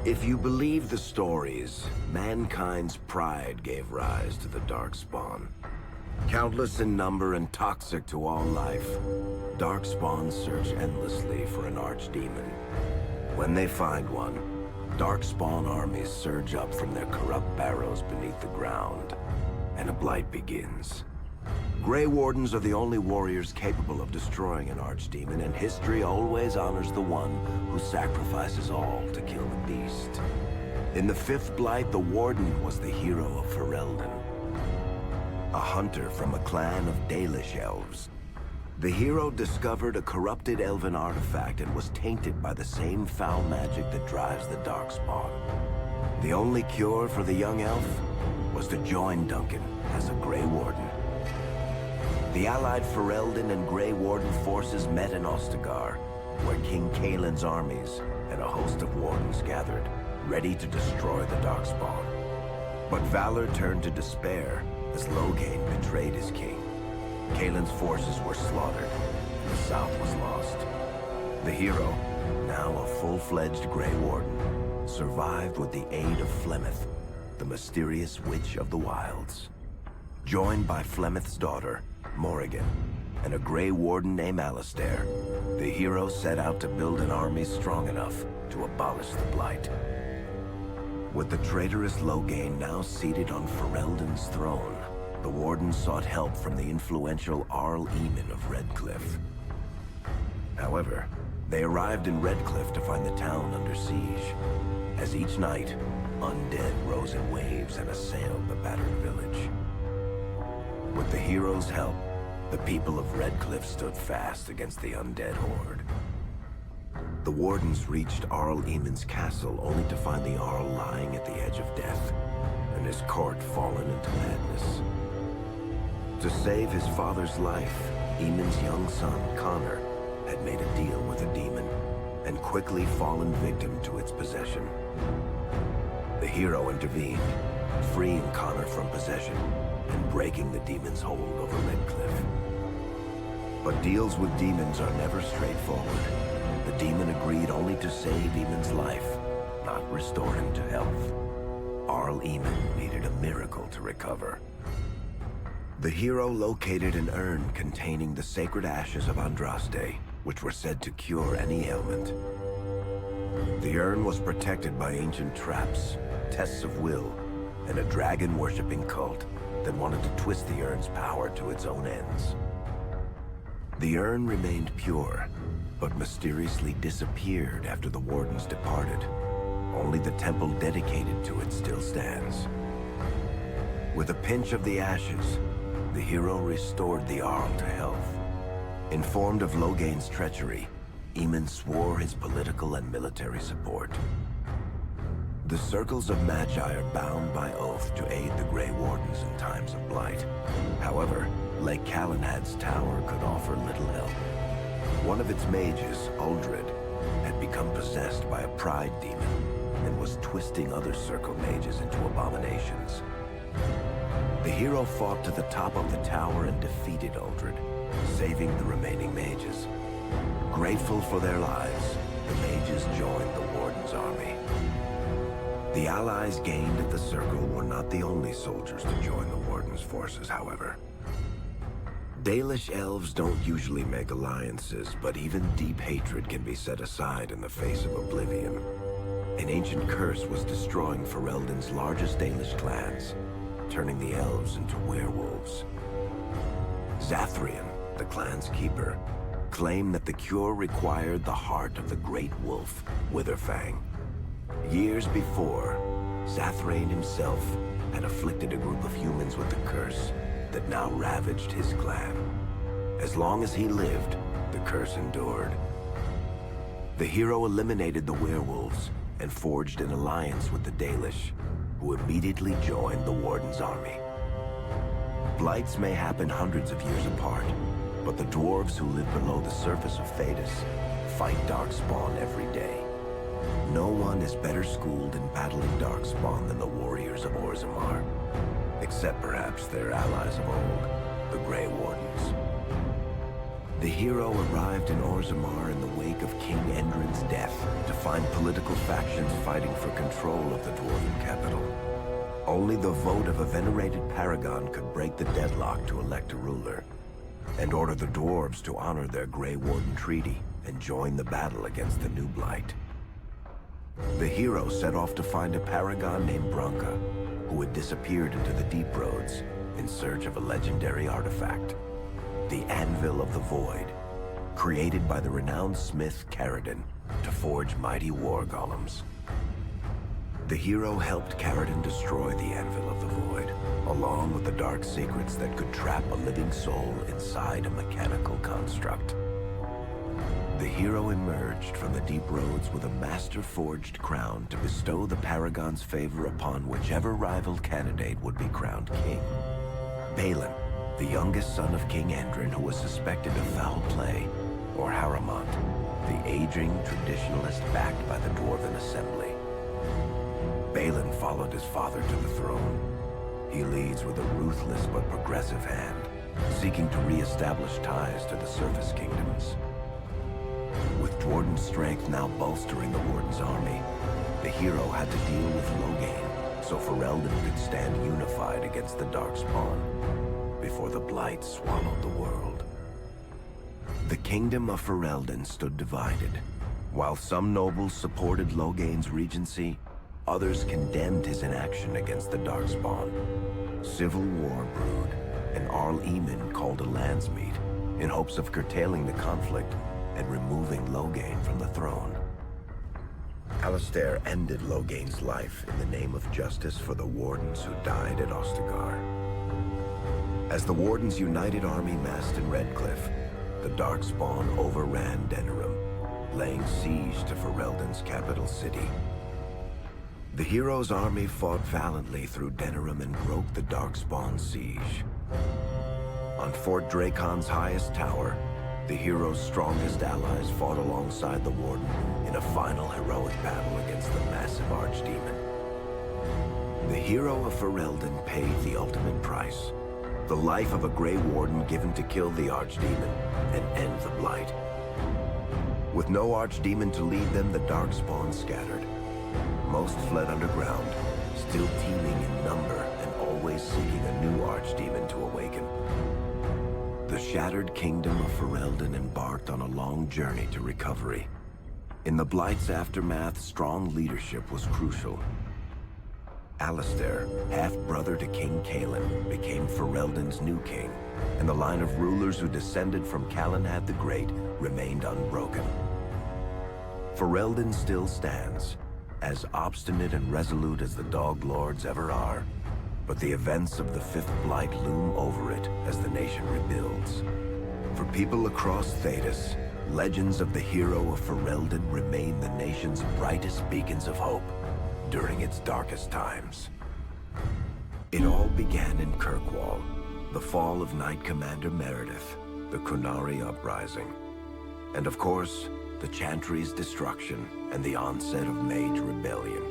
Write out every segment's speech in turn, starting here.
If you believe the stories, mankind's pride gave rise to the Darkspawn. Countless in number and toxic to all life, Darkspawns search endlessly for an archdemon. When they find one, Darkspawn armies surge up from their corrupt barrows beneath the ground, and a blight begins. Grey Wardens are the only warriors capable of destroying an archdemon, and history always honors the one who sacrifices all to kill the beast. In the fifth blight, the Warden was the hero of Ferelden, a hunter from a clan of Dalish elves. The hero discovered a corrupted elven artifact and was tainted by the same foul magic that drives the Darkspawn. The only cure for the young elf was to join Duncan as a Grey Warden. The allied Ferelden and Grey Warden forces met in Ostagar, where King Kaelin's armies and a host of wardens gathered, ready to destroy the Darkspawn. But valor turned to despair as Loghain betrayed his king. Kaelin's forces were slaughtered, and the south was lost. The hero, now a full-fledged Grey Warden, survived with the aid of Flemeth, the mysterious witch of the wilds. Joined by Flemeth's daughter, Morrigan, and a Grey Warden named Alistair, the hero set out to build an army strong enough to abolish the Blight. With the traitorous Loghain now seated on Ferelden's throne, the Warden sought help from the influential Arl of Redcliffe. However, they arrived in Redcliffe to find the town under siege. As each night, undead rose in waves and assailed the battered village. With the hero's help, the people of Redcliffe stood fast against the undead horde. The Wardens reached Arl Eamon's castle only to find the Arl lying at the edge of death, and his court fallen into madness. To save his father's life, Eamon's young son, Connor, had made a deal with a demon, and quickly fallen victim to its possession. The hero intervened, freeing Connor from possession, and breaking the demon's hold over Redcliffe. But deals with demons are never straightforward. The demon agreed only to save Eamon's life, not restore him to health. Arl Eamon needed a miracle to recover. The hero located an urn containing the sacred ashes of Andraste, which were said to cure any ailment. The urn was protected by ancient traps, tests of will, and a dragon-worshipping cult that wanted to twist the urn's power to its own ends. The urn remained pure, but mysteriously disappeared after the Wardens departed. Only the temple dedicated to it still stands. With a pinch of the ashes, the hero restored the Arl to health. Informed of Loghain's treachery, Eamon swore his political and military support. The circles of Magi are bound by oath to aid the Grey Wardens in times of blight. However, Lake Calenhad's tower could offer little help. One of its mages, Uldred, had become possessed by a pride demon and was twisting other circle mages into abominations. The hero fought to the top of the tower and defeated Uldred, saving the remaining mages. Grateful for their lives, the mages joined the Warden's army. The allies gained at the Circle were not the only soldiers to join the Warden's forces, however. Dalish elves don't usually make alliances, but even deep hatred can be set aside in the face of oblivion. An ancient curse was destroying Ferelden's largest Dalish clans, turning the elves into werewolves. Zathrian, the clan's keeper, claimed that the cure required the heart of the great wolf, Witherfang. Years before, Zathrian himself had afflicted a group of humans with the curse that now ravaged his clan. As long as he lived, the curse endured. The hero eliminated the werewolves and forged an alliance with the Dalish, who immediately joined the Warden's army. Blights may happen hundreds of years apart, but the dwarves who live below the surface of Thedas fight Darkspawn every day. No one is better schooled in battling Darkspawn than the warriors of Orzammar, except perhaps their allies of old, the Grey Wardens. The hero arrived in Orzammar in the wake of King Endrin's death to find political factions fighting for control of the Dwarven capital. Only the vote of a venerated Paragon could break the deadlock to elect a ruler, and order the dwarves to honor their Grey Warden treaty and join the battle against the New Blight. The hero set off to find a Paragon named Branka, who had disappeared into the Deep Roads in search of a legendary artifact. The Anvil of the Void, created by the renowned smith Ferelden to forge mighty war golems. The hero helped Ferelden destroy the Anvil of the Void, along with the dark secrets that could trap a living soul inside a mechanical construct. The hero emerged from the Deep Roads with a master-forged crown to bestow the Paragon's favor upon whichever rival candidate would be crowned king. Balin, the youngest son of King Endrin who was suspected of foul play, or Haramont, the aging traditionalist backed by the Dwarven Assembly. Balin followed his father to the throne. He leads with a ruthless but progressive hand, seeking to re-establish ties to the Surface Kingdoms. With Dwarden's strength now bolstering the Warden's army, the hero had to deal with Loghain, so Ferelden could stand unified against the Darkspawn before the Blight swallowed the world. The kingdom of Ferelden stood divided. While some nobles supported Loghain's regency, others condemned his inaction against the Darkspawn. Civil war brewed, and Arl called a Landsmeet in hopes of curtailing the conflict and removing Loghain from the throne. Alistair ended Loghain's life in the name of justice for the Wardens who died at Ostagar. As the Warden's united army massed in Redcliffe, the Darkspawn overran Denerim, laying siege to Ferelden's capital city. The hero's army fought valiantly through Denerim and broke the Darkspawn's siege. On Fort Dracon's highest tower, the hero's strongest allies fought alongside the Warden in a final heroic battle against the massive Archdemon. The hero of Ferelden paid the ultimate price. The life of a Grey Warden given to kill the Archdemon and end the Blight. With no Archdemon to lead them, the Darkspawn scattered. Most fled underground, still teeming in number and always seeking a new Archdemon to awaken. The shattered kingdom of Ferelden embarked on a long journey to recovery. In the Blight's aftermath, strong leadership was crucial. Alistair, half-brother to King Cailan, became Ferelden's new king, and the line of rulers who descended from Calenhad the Great remained unbroken. Ferelden still stands, as obstinate and resolute as the Dog Lords ever are, but the events of the Fifth Blight loom over it as the nation rebuilds. For people across Thedas, legends of the hero of Ferelden remain the nation's brightest beacons of hope during its darkest times. It all began in Kirkwall, the fall of Knight Commander Meredith, the Kunari Uprising, and of course, the Chantry's destruction and the onset of Mage Rebellion.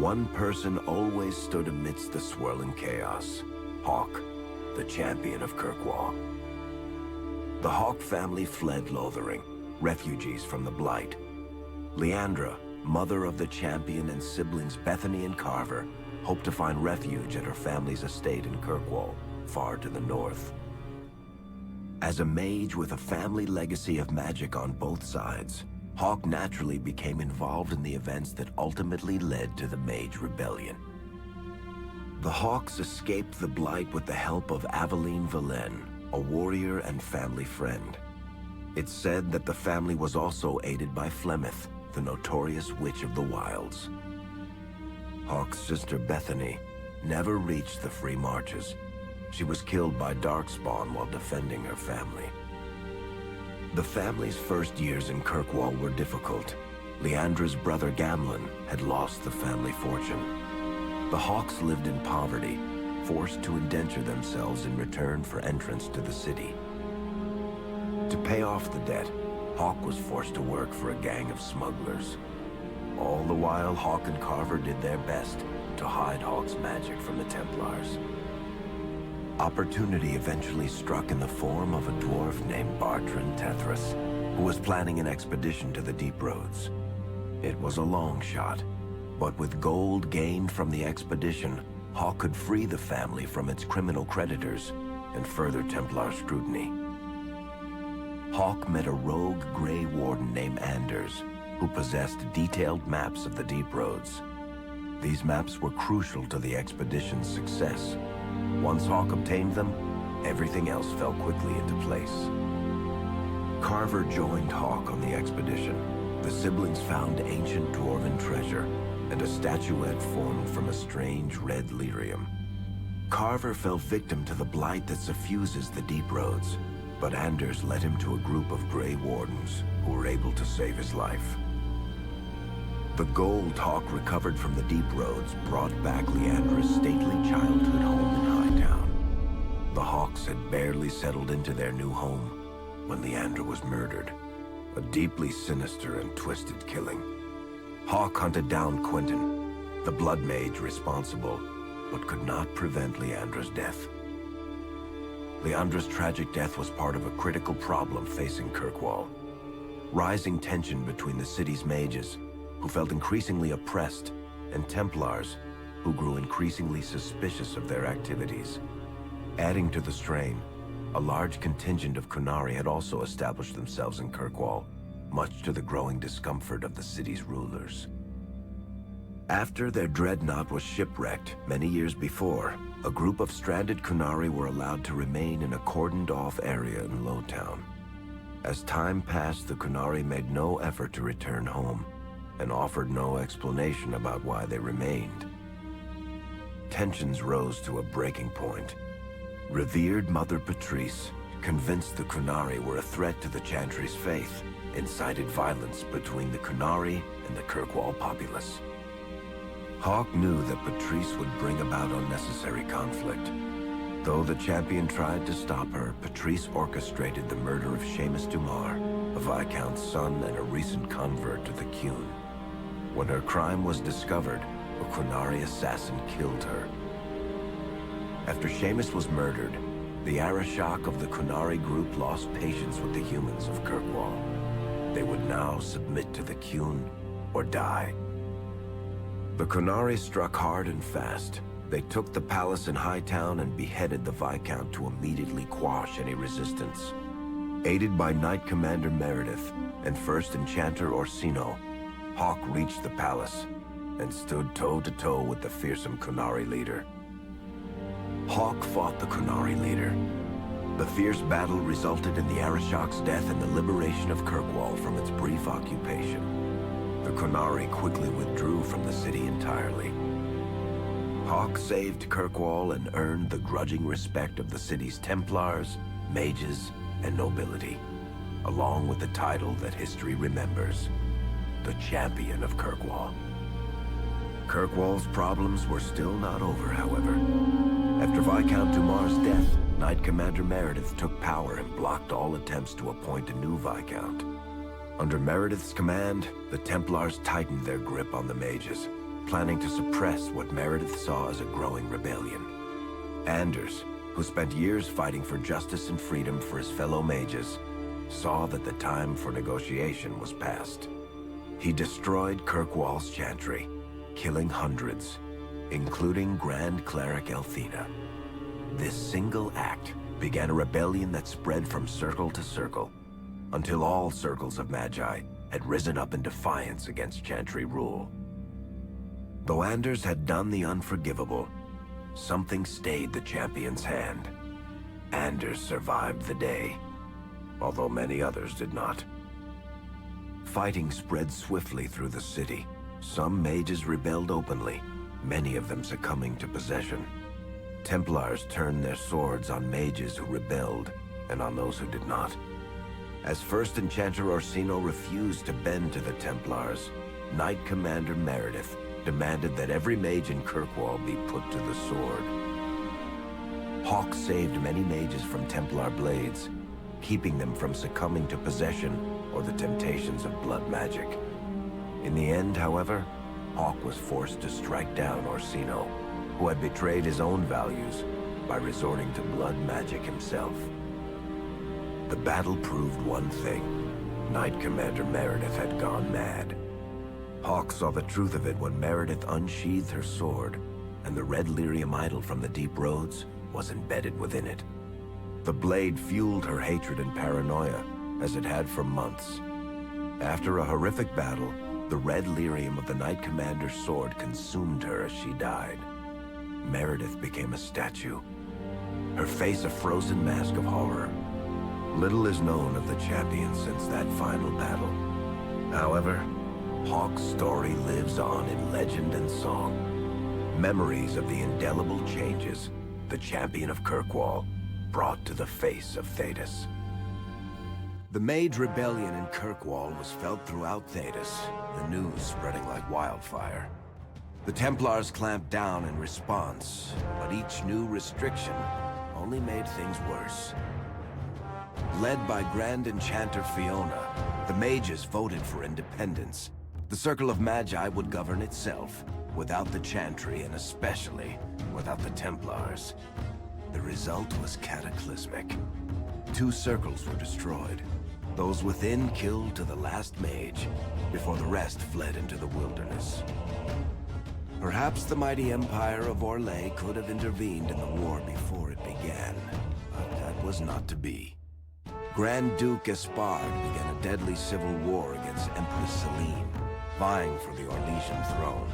One person always stood amidst the swirling chaos: Hawke, the champion of Kirkwall. The Hawke family fled Lothering, refugees from the Blight. Leandra, mother of the champion, and siblings Bethany and Carver hoped to find refuge at her family's estate in Kirkwall, far to the north. As a mage with a family legacy of magic on both sides, Hawke naturally became involved in the events that ultimately led to the Mage Rebellion. The Hawkes escaped the Blight with the help of Aveline Valen, a warrior and family friend. It's said that the family was also aided by Flemeth, the notorious Witch of the Wilds. Hawke's sister Bethany never reached the Free Marches. She was killed by Darkspawn while defending her family. The family's first years in Kirkwall were difficult. Leandra's brother Gamlin had lost the family fortune. The Hawkes lived in poverty, forced to indenture themselves in return for entrance to the city. To pay off the debt, Hawke was forced to work for a gang of smugglers. All the while, Hawke and Carver did their best to hide Hawke's magic from the Templars. Opportunity eventually struck in the form of a dwarf named Bartrand Tethras, who was planning an expedition to the Deep Roads. It was a long shot, but with gold gained from the expedition, Hawke could free the family from its criminal creditors and further Templar scrutiny. Hawke met a rogue Grey Warden named Anders, who possessed detailed maps of the Deep Roads. These maps were crucial to the expedition's success. Once Hawke obtained them, everything else fell quickly into place. Carver joined Hawke on the expedition. The siblings found ancient dwarven treasure and a statuette formed from a strange red lyrium. Carver fell victim to the blight that suffuses the Deep Roads, but Anders led him to a group of Grey Wardens who were able to save his life. The gold Hawke recovered from the Deep Roads brought back Leandra's stately childhood home in Hightown. The Hawkes had barely settled into their new home when Leandra was murdered. A deeply sinister and twisted killing. Hawke hunted down Quentin, the blood mage responsible, but could not prevent Leandra's death. Leandra's tragic death was part of a critical problem facing Kirkwall. Rising tension between the city's mages, who felt increasingly oppressed, and Templars, who grew increasingly suspicious of their activities. Adding to the strain, a large contingent of Qunari had also established themselves in Kirkwall, much to the growing discomfort of the city's rulers. After their dreadnought was shipwrecked many years before, a group of stranded Qunari were allowed to remain in a cordoned-off area in Lowtown. As time passed, the Qunari made no effort to return home, and offered no explanation about why they remained. Tensions rose to a breaking point. Revered Mother Patrice, convinced the Qunari were a threat to the Chantry's faith, incited violence between the Qunari and the Kirkwall populace. Hawke knew that Patrice would bring about unnecessary conflict. Though the champion tried to stop her, Patrice orchestrated the murder of Seamus Dumar, a Viscount's son and a recent convert to the Qun. When her crime was discovered, a Qunari assassin killed her. After Seamus was murdered, the Arishok of the Qunari group lost patience with the humans of Kirkwall. They would now submit to the Qun or die. The Qunari struck hard and fast. They took the palace in Hightown and beheaded the Viscount to immediately quash any resistance. Aided by Knight Commander Meredith and First Enchanter Orsino, Hawke reached the palace and stood toe-to-toe with the fearsome Qunari leader. Hawke fought the Qunari leader. The fierce battle resulted in the Arishok's death and the liberation of Kirkwall from its brief occupation. The Qunari quickly withdrew from the city entirely. Hawke saved Kirkwall and earned the grudging respect of the city's Templars, mages, and nobility, along with the title that history remembers, the Champion of Kirkwall. Kirkwall's problems were still not over, however. After Viscount Dumar's death, Knight Commander Meredith took power and blocked all attempts to appoint a new Viscount. Under Meredith's command, the Templars tightened their grip on the mages, planning to suppress what Meredith saw as a growing rebellion. Anders, who spent years fighting for justice and freedom for his fellow mages, saw that the time for negotiation was past. He destroyed Kirkwall's chantry, killing hundreds, including Grand Cleric Elthina. This single act began a rebellion that spread from circle to circle, until all circles of Magi had risen up in defiance against chantry rule. Though Anders had done the unforgivable, something stayed the champion's hand. Anders survived the day, although many others did not. Fighting spread swiftly through the city. Some mages rebelled openly, many of them succumbing to possession. Templars turned their swords on mages who rebelled, and on those who did not. As First Enchanter Orsino refused to bend to the Templars, Knight Commander Meredith demanded that every mage in Kirkwall be put to the sword. Hawke saved many mages from Templar blades, keeping them from succumbing to possession or the temptations of blood magic. In the end, however, Hawke was forced to strike down Orsino, who had betrayed his own values by resorting to blood magic himself. The battle proved one thing. Knight Commander Meredith had gone mad. Hawke saw the truth of it when Meredith unsheathed her sword, and the red lyrium idol from the deep roads was embedded within it. The blade fueled her hatred and paranoia, as it had for months. After a horrific battle, the red lyrium of the Knight Commander's sword consumed her as she died. Meredith became a statue, her face a frozen mask of horror. Little is known of the champion since that final battle. However, Hawke's story lives on in legend and song. Memories of the indelible changes the champion of Kirkwall brought to the face of Thedas. The Mage rebellion in Kirkwall was felt throughout Thedas, the news spreading like wildfire. The Templars clamped down in response, but each new restriction only made things worse. Led by Grand Enchanter Fiona, the Mages voted for independence. The Circle of Magi would govern itself, without the Chantry and especially without the Templars. The result was cataclysmic. 2 circles were destroyed. Those within killed to the last mage, before the rest fled into the wilderness. Perhaps the mighty Empire of Orlais could have intervened in the war before it began, but that was not to be. Grand Duke Espard began a deadly civil war against Empress Celine, vying for the Orlesian throne.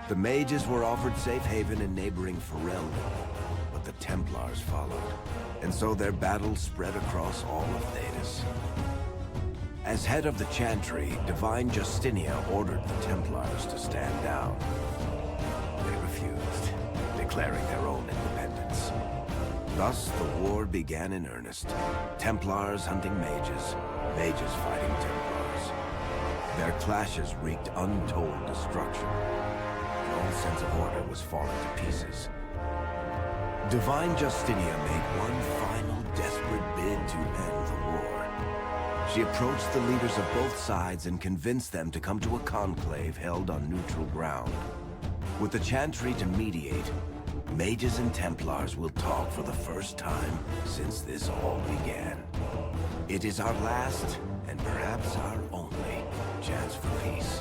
The mages were offered safe haven in neighboring Ferelden, but the Templars followed, and so their battle spread across all of Thedas. As head of the Chantry, Divine Justinia ordered the Templars to stand down. They refused, declaring their own independence. Thus, the war began in earnest. Templars hunting mages, mages fighting Templars. Their clashes wreaked untold destruction. The old sense of order was falling to pieces. Divine Justinia made one final desperate bid to end the war. She approached the leaders of both sides and convinced them to come to a conclave held on neutral ground. With the Chantry to mediate, Mages and Templars will talk for the first time since this all began. It is our last, and perhaps our only, chance for peace.